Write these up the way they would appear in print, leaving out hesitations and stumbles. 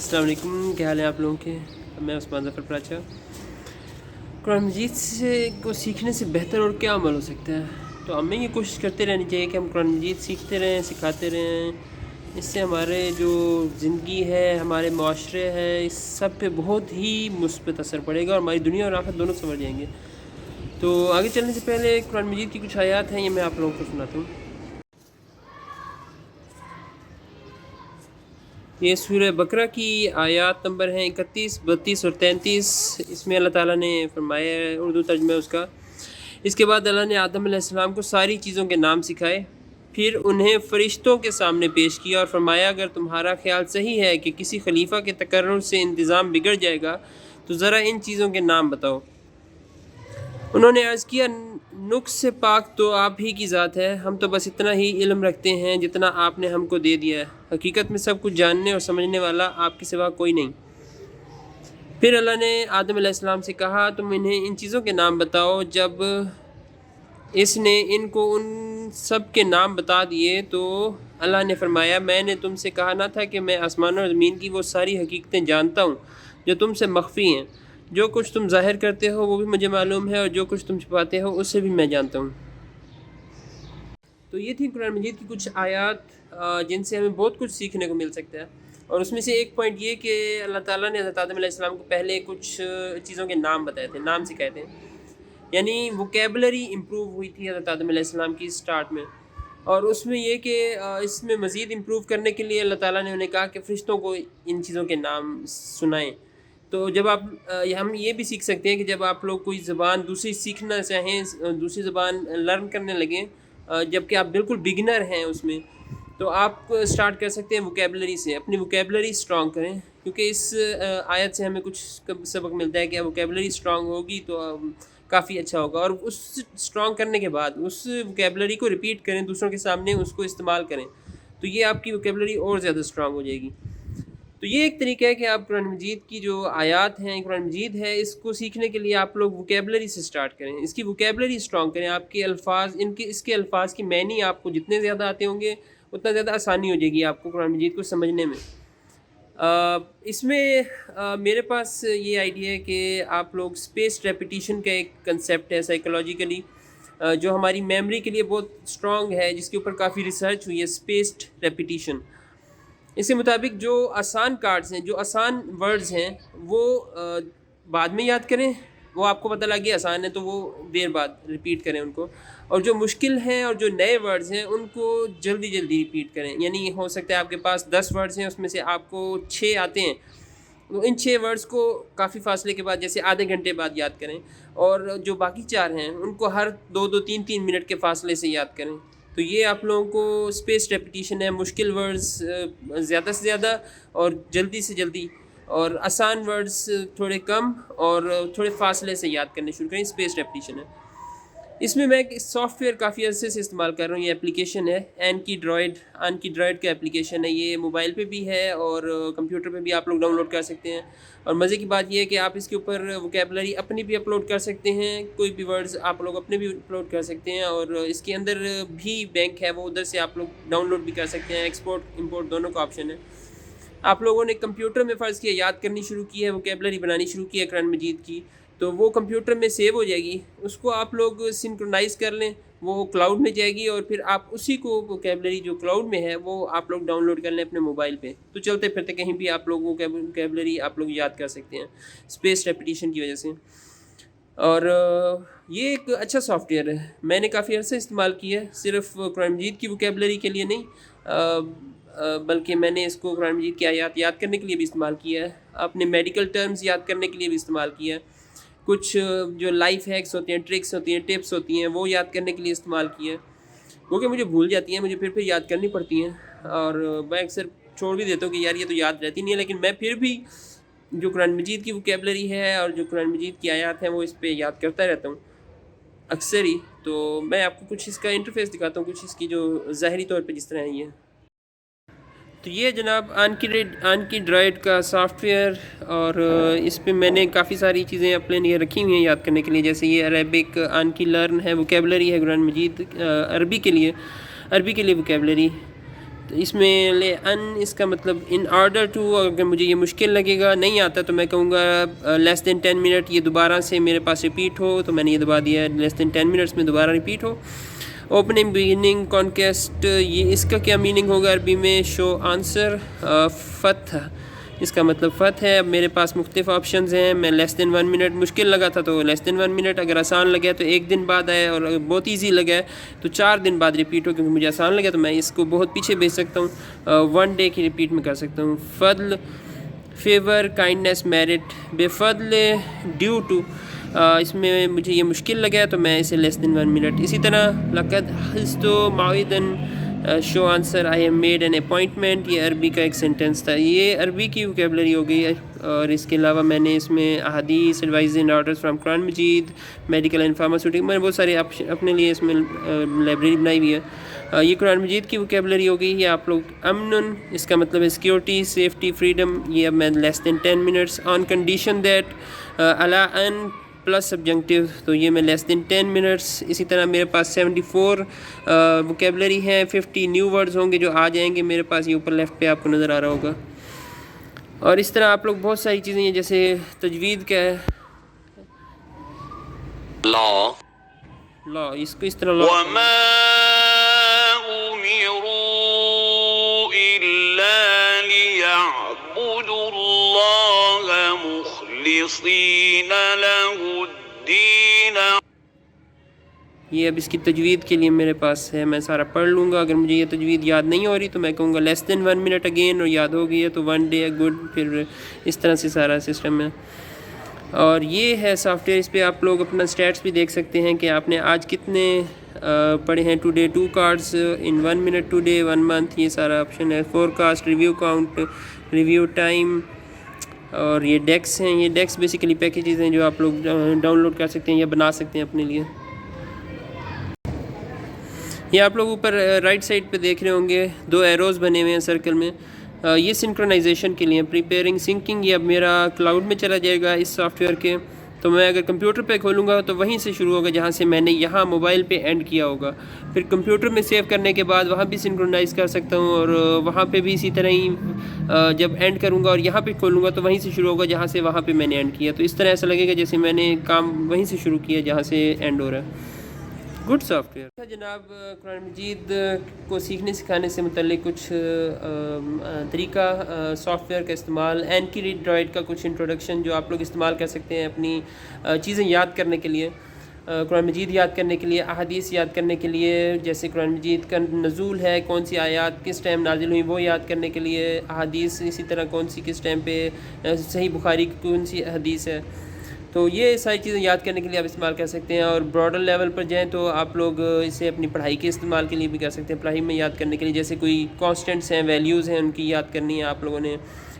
अस्सलाम वालेकुम, क्या हाल है आप लोगों के। मैं उस्मान ज़फ़र प्राचा। कुरान मजीद से को सीखने से बेहतर और क्या अमल हो सकता है। तो हमें ये कोशिश करते रहनी चाहिए कि हम कुरान मजीद सीखते रहें, सिखाते रहें। इससे हमारे जो ज़िंदगी है, हमारे माशरे है, इस सब पे बहुत ही मुस्बत असर पड़ेगा और हमारी दुनिया और आखिरत दोनों संवर जाएंगे। तो आगे चलने से पहले कुरान मजीद की कुछ आयत हैं, ये मैं आप लोगों को सुनाता हूँ। ये सूरह बकरा की आयत नंबर हैं 31, 32 और 33। इसमें अल्लाह ताला ने फरमाया है, उर्दू तर्जुमा है उसका। इसके बाद अल्लाह ने आदम अलैहिस्सलाम को सारी चीज़ों के नाम सिखाए, फिर उन्हें फ़रिश्तों के सामने पेश किया और फरमाया, अगर तुम्हारा ख्याल सही है कि किसी खलीफा के तकर्रुर से इंतज़ाम बिगड़ जाएगा तो ज़रा इन चीज़ों के नाम बताओ। उन्होंने अर्ज़ किया, नुक्स से पाक तो आप ही की ज़ात है, हम तो बस इतना ही इल्म रखते हैं जितना आपने हमको दे दिया है। हकीकत में सब कुछ जानने और समझने वाला आपके सिवा कोई नहीं। फिर अल्लाह ने आदम अलैहिस्सलाम से कहा, तुम इन्हें इन चीज़ों के नाम बताओ। जब इसने इनको उन सब के नाम बता दिए तो अल्लाह ने फरमाया, मैंने तुमसे कहा ना था कि मैं आसमानों और ज़मीन की वो सारी हकीकतें जानता हूँ जो तुमसे मख्फ़ी हैं। जो कुछ तुम ज़ाहिर करते हो वो भी मुझे मालूम है और जो कुछ तुम छुपाते हो उससे भी मैं जानता हूँ। तो ये थी कुरान मजीद की कुछ आयत जिनसे हमें बहुत कुछ सीखने को मिल सकता है। और उसमें से एक पॉइंट ये कि अल्लाह ताला ने हज़रत आदम अलैहिस्सलाम को पहले कुछ चीज़ों के नाम बताए थे, नाम सिखाए थे, यानी वोकेबलरी इम्प्रूव हुई थी हज़रत आदम अलैहिस्सलाम की स्टार्ट में। और उसमें ये कि इसमें मज़ीद इम्प्रूव करने के लिए अल्लाह ताला ने उन्हें कहा कि फ़रिश्तों को इन चीज़ों के नाम सुनाएं। तो जब आप हम ये भी सीख सकते हैं कि जब आप लोग कोई ज़बान दूसरी सीखना चाहें, दूसरी ज़बान लर्न करने लगें, जबकि आप बिल्कुल बिगिनर हैं उसमें, तो आप स्टार्ट कर सकते हैं वोकेबलरी से। अपनी वोकेबलरी स्ट्रॉन्ग करें, क्योंकि इस आयत से हमें कुछ सबक मिलता है कि वोकेबलरी स्ट्रॉन्ग होगी तो काफ़ी अच्छा होगा। और उस स्ट्रॉन्ग करने के बाद उस वोकेबलरी को रिपीट करें दूसरों के सामने, उसको इस्तेमाल करें, तो ये आपकी वोकेबलरी और ज़्यादा स्ट्रॉन्ग हो जाएगी। तो ये एक तरीका है कि आप कुरान मजीद की जो आयत हैं, कुरान मजीद है, इसको सीखने के लिए आप लोग वोकेबलरी से स्टार्ट करें, इसकी वोकेबलरी स्ट्रॉन्ग करें। आपके अल्फाज, इसके अल्फाज की मैनी आपको जितने ज़्यादा आते होंगे उतना ज़्यादा आसानी हो जाएगी आपको कुरान मजीद को समझने में। इसमें मेरे पास ये आइडिया है कि आप लोग स्पेस्ड रेपिटिशन का एक कंसेप्ट है साइकोलॉजिकली, जो हमारी मेमोरी के लिए बहुत स्ट्रॉन्ग है, जिसके ऊपर काफ़ी रिसर्च हुई है, स्पेस्ड रेपिटिशन। इसके मुताबिक जो आसान कार्ड्स हैं, जो आसान वर्ड्स हैं, वो बाद में याद करें, वो आपको पता लग गया आसान है तो वो देर बाद रिपीट करें उनको। और जो मुश्किल हैं और जो नए वर्ड्स हैं उनको जल्दी जल्दी रिपीट करें। यानी हो सकता है आपके पास 10 वर्ड्स हैं, उसमें से आपको 6 आते हैं, तो इन 6 वर्ड्स को काफ़ी फासले के बाद, जैसे आधे घंटे बाद याद करें। और जो बाकी 4 हैं उनको हर 2-2, 3-3 मिनट के फासले से याद करें। तो ये आप लोगों को स्पेस रेपिटिशन है, मुश्किल वर्ड्स ज़्यादा से ज़्यादा और जल्दी से जल्दी, और आसान वर्ड्स थोड़े कम और थोड़े फासले से याद करने शुरू करें, स्पेस रेपिटिशन है। इसमें मैं एक सॉफ्टवेयर काफ़ी अर्से से इस्तेमाल कर रहा हूँ, ये एप्लीकेशन है एनकी ड्रॉइड का एप्लीकेशन है। ये मोबाइल पे भी है और कंप्यूटर पे भी आप लोग डाउनलोड कर सकते हैं। और मज़े की बात यह है कि आप इसके ऊपर वोकेबलरी अपनी भी अपलोड कर सकते हैं, कोई भी वर्ड्स आप लोग अपने भी अपलोड कर सकते हैं। और इसके अंदर भी बैंक है, वो उधर से आप लोग डाउनलोड भी कर सकते हैं, एक्सपोर्ट इम्पोर्ट दोनों का ऑप्शन है। आप लोगों ने कंप्यूटर में फ़र्ज़ किया याद करनी शुरू की है, वोकेबलरी बनानी शुरू की है कुरान मजीद की, तो वो कंप्यूटर में सेव हो जाएगी, उसको आप लोग सिंक्रोनाइज़ कर लें, वो क्लाउड में जाएगी और फिर आप उसी को वोकेबलरी जो क्लाउड में है वो आप लोग डाउनलोड कर लें अपने मोबाइल पे। तो चलते फिरते कहीं भी आप लोग वोकेबलरी आप लोग याद कर सकते हैं स्पेस रेपिटिशन की वजह से। और ये एक अच्छा सॉफ्टवेयर है, मैंने काफ़ी अर्से इस्तेमाल किया है, सिर्फ कुरान मजीद की वोकेबलरी के लिए नहीं, बल्कि मैंने इसको कुरान मजीद की आयत याद करने के लिए भी इस्तेमाल किया है, अपने मेडिकल टर्म्स याद करने के लिए भी इस्तेमाल किया है, कुछ जो लाइफ हैक्स होते हैं, ट्रिक्स होती हैं, टिप्स होती हैं, वो याद करने के लिए इस्तेमाल किया है, वो कि मुझे भूल जाती हैं, मुझे फिर याद करनी पड़ती हैं। और मैं अक्सर छोड़ भी देता हूँ कि यार ये तो याद रहती नहीं है, लेकिन मैं फिर भी जो कुरान मजीद की वोकेबलरी है और जो कुरान मजीद की आयत हैं वो इस पर याद करता रहता हूँ अक्सर ही। तो मैं आपको कुछ इसका इंटरफेस दिखाता हूँ, कुछ इसकी जो ज़ाहरी तौर पे जिस तरह है ये। तो ये जनाब आनकी ड्रॉइड का सॉफ्टवेयर, और इस पे मैंने काफ़ी सारी चीज़ें अपने लिए रखी हुई हैं याद करने के लिए, जैसे ये अरेबिक आनकी लर्न है, वोकेबलरी है कुरान मजीद अरबी के लिए वोकेबलरी। تو اس میں لے ان اس کا مطلب ان آرڈر ٹو، اگر مجھے یہ مشکل لگے گا نہیں آتا تو میں کہوں گا لیس دین 10 منٹ یہ دوبارہ سے میرے پاس ریپیٹ ہو، تو میں نے یہ دبا دیا ہے لیس دین 10 منٹس میں دوبارہ ریپیٹ ہو۔ اوپننگ بگننگ کانکیسٹ، یہ اس کا کیا میننگ ہوگا عربی میں؟ شو آنسر فتح، اس کا مطلب فتح ہے۔ اب میرے پاس مختلف آپشنز ہیں، میں لیس دین 1 منٹ مشکل لگا تھا تو لیس دین 1 منٹ، اگر آسان لگا تو 1 دن بعد آئے، اور اگر بہت ایزی لگا ہے تو 4 دن بعد ریپیٹ ہو، کیونکہ مجھے آسان لگا تو میں اس کو بہت پیچھے بھیج سکتا ہوں، 1 ڈے کی ریپیٹ میں کر سکتا ہوں۔ فضل، فیور، کائنڈنیس، میرٹ، بے فضل، ڈیو ٹو، اس میں مجھے یہ مشکل لگا ہے تو میں اسے لیس دین 1 منٹ۔ اسی طرح لقد حزت معیدن، شو answer I am made an appointment, یہ عربی کا ایک سینٹنس تھا، یہ عربی کی ووکیبلری ہو گئی ہے۔ اور اس کے علاوہ میں نے اس میں احادیث، ایڈوائز اینڈ آرڈرز فرام قرآن مجید، میڈیکل اینڈ فارماسیوٹیکل، میں نے بہت سارے اپنے لیے اس میں لائبریری بنائی ہوئی ہے۔ یہ قرآن مجید کی ووکیبلری ہو گئی، یہ آپ لوگ امن، اس کا مطلب ہے سیکیورٹی، سیفٹی، فریڈم، یہ اب میں لیس دین 10 منٹس۔ آن کنڈیشن دیٹ، الا ان پلس سبجنکٹیو، تو یہ میں لیس دین 10 منٹس۔ اسی طرح میرے پاس 74 ووکیبلری ہیں، 50 نیو ورڈز ہوں گے جو آ جائیں گے میرے پاس، یہ اوپر لیفٹ پہ آپ کو نظر آ رہا ہوگا۔ اور اس طرح آپ لوگ بہت ساری چیزیں ہیں، جیسے تجوید کیا ہے، لا، اس کو اس طرح لا، وما أمروا إلا ليعبدوا الله مخلصين له الدين۔ یہ اب اس کی تجوید کے لیے میرے پاس ہے، میں سارا پڑھ لوں گا۔ اگر مجھے یہ تجوید یاد نہیں ہو رہی تو میں کہوں گا لیس دین 1 منٹ اگین، اور یاد ہو گئی ہے تو 1 ڈے گڈ، پھر اس طرح سے سارا سسٹم ہے۔ اور یہ ہے سافٹ ویئر، اس پہ آپ لوگ اپنا اسٹیٹس بھی دیکھ سکتے ہیں کہ آپ نے آج کتنے پڑھے ہیں، today 2 cards, in 1 minute 2 day 1 month, یہ سارا آپشن ہے۔ Forecast, review count, review time, اور یہ ڈیکس ہیں، یہ ڈیکس بیسیکلی پیکیجز ہیں جو آپ لوگ ڈاؤن لوڈ کر سکتے ہیں یا بنا سکتے ہیں اپنے لیے۔ یہ آپ لوگ اوپر رائٹ سائڈ پہ دیکھ رہے ہوں گے 2 ایروز بنے ہوئے ہیں سرکل میں، یہ سنکرونائزیشن کے لیے، پریپیئرنگ سنکنگ، یہ اب میرا کلاؤڈ میں چلا جائے گا اس سافٹ ویئر کے، تو میں اگر کمپیوٹر پہ کھولوں گا تو وہیں سے شروع ہوگا جہاں سے میں نے یہاں موبائل پہ اینڈ کیا ہوگا، پھر کمپیوٹر میں سیو کرنے کے بعد وہاں بھی سنکرونائز کر سکتا ہوں، اور وہاں پہ بھی اسی طرح ہی جب اینڈ کروں گا اور یہاں پہ کھولوں گا تو وہیں سے شروع ہوگا جہاں سے وہاں پہ میں نے اینڈ کیا، تو اس طرح ایسا لگے گا جیسے میں نے کام وہیں سے شروع کیا جہاں سے اینڈ ہو رہا ہے۔ گڈ سافٹ ویئر جناب، قرآن مجید کو سیکھنے سکھانے سے متعلق کچھ طریقہ سافٹ ویئر کا استعمال، اینکیڈرائڈ کا کچھ انٹروڈکشن جو آپ لوگ استعمال کر سکتے ہیں اپنی چیزیں یاد کرنے کے لیے، قرآن مجید یاد کرنے کے لیے، احادیث یاد کرنے کے لیے، جیسے قرآن مجید کا نزول ہے، کون سی آیات کس ٹائم نازل ہوئی وہ یاد کرنے کے لیے، احادیث اسی طرح کون سی کس ٹائم پہ، صحیح بخاری کی کون سی حدیث ہے، تو یہ ساری چیزیں یاد کرنے کے لیے آپ استعمال کر سکتے ہیں۔ اور براڈر لیول پر جائیں تو آپ لوگ اسے اپنی پڑھائی کے استعمال کے لیے بھی کر سکتے ہیں، پڑھائی میں یاد کرنے کے لیے، جیسے کوئی کانسٹنٹس ہیں، ویلیوز ہیں، ان کی یاد کرنی ہے آپ لوگوں نے،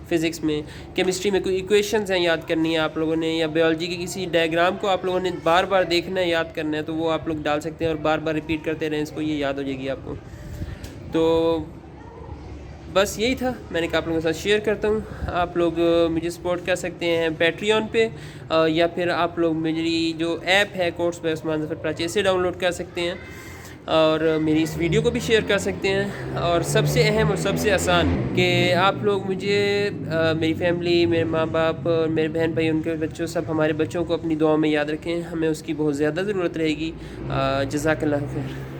فزکس میں، کیمسٹری میں کوئی ایکویشنز ہیں یاد کرنی ہے آپ لوگوں نے، یا بیولوجی کے کسی ڈائیگرام کو آپ لوگوں نے بار بار دیکھنا ہے، یاد کرنا ہے، تو وہ آپ لوگ ڈال سکتے ہیں اور بار بار ریپیٹ کرتے رہیں اس کو، یہ یاد ہو جائے گی آپ کو۔ تو بس یہی تھا، میں نے کہا آپ لوگوں کے ساتھ شیئر کرتا ہوں۔ آپ لوگ مجھے سپورٹ کر سکتے ہیں پیٹریون پہ، یا پھر آپ لوگ میری جو ایپ ہے کورس بائی عثمان ظفر پراچی، اسے ڈاؤن لوڈ کر سکتے ہیں، اور میری اس ویڈیو کو بھی شیئر کر سکتے ہیں۔ اور سب سے اہم اور سب سے آسان کہ آپ لوگ مجھے، میری فیملی، میرے ماں باپ اور میرے بہن بھائی، ان کے بچوں، سب ہمارے بچوں کو اپنی دعاؤں میں یاد رکھیں، ہمیں اس کی بہت زیادہ ضرورت رہے گی۔ جزاک اللہ خیر۔